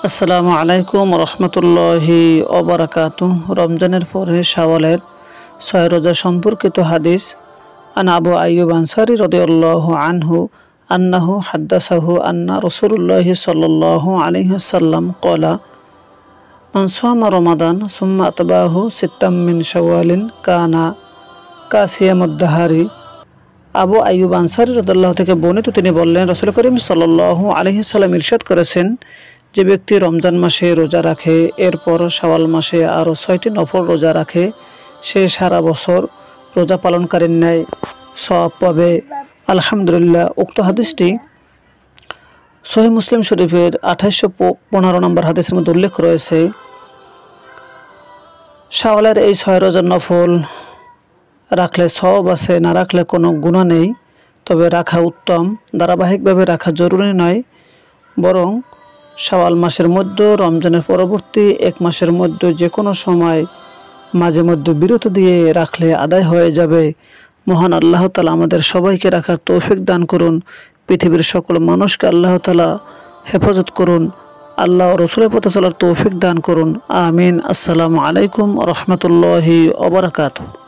আসসালামু আলাইকুম রহমতুল্লাহি ওবারাকাতুহ। রমজানের পরে শাওয়ালের 6 রোজা সম্পর্কিত হাদিস। আন আবু আইয়ুব আনসারী রাদিয়াল্লাহু আনহু আন্নাহু হাদ্দাসাহু আন্না রাসূলুল্লাহি সাল্লাল্লাহু আলাইহি ওয়াসাল্লাম ক্বালা মান সামা রমাদান সুম্মা আতবাহু সিত্তাম মিন শাওয়ালিন কানা কাসিয়ামুদ দাহারি। আবু আইয়ুব আনসারী রাদিয়াল্লাহু থেকে বর্ণিত, তিনি বললেন, রাসূল করিম সাল্লাল্লাহু আলাইহি ওয়াসাল্লাম ইরশাদ করেছেন, যে ব্যক্তি রমজান মাসে রোজা রাখে, এরপর শাওয়াল মাসে আরও 6টি নফল রোজা রাখে, সে সারা বছর রোজা পালনকারীর ন্যায় সওয়াব পাবে। আলহামদুলিল্লাহ। উক্ত হাদিসটি সহিহ মুসলিম শরীফের 2815 নম্বর হাদিসের মধ্যে উল্লেখ রয়েছে। শাওয়ালের এই 6 রোজার নফল রাখলে সওয়াব আছে, না রাখলে কোনো গুনাহ নেই। তবে রাখা উত্তম, ধারাবাহিকভাবে রাখা জরুরি নয়, বরং শাওয়াল মাসের মধ্যে, রমজানের পরবর্তী 1 মাসের মধ্যে যে কোনো সময় মাঝে মধ্যে বিরত দিয়ে রাখলে আদায় হয়ে যাবে। মহান আল্লাহ তাআলা আমাদের সবাইকে রাখার তৌফিক দান করুন। পৃথিবীর সকল মানুষকে আল্লাহ তাআলা হেফাজত করুন। আল্লাহ ও রাসূলের পথে চলার তৌফিক দান করুন। আমিন। আসসালামু আলাইকুম ওয়া রাহমাতুল্লাহি ওয়া বারাকাতুহু।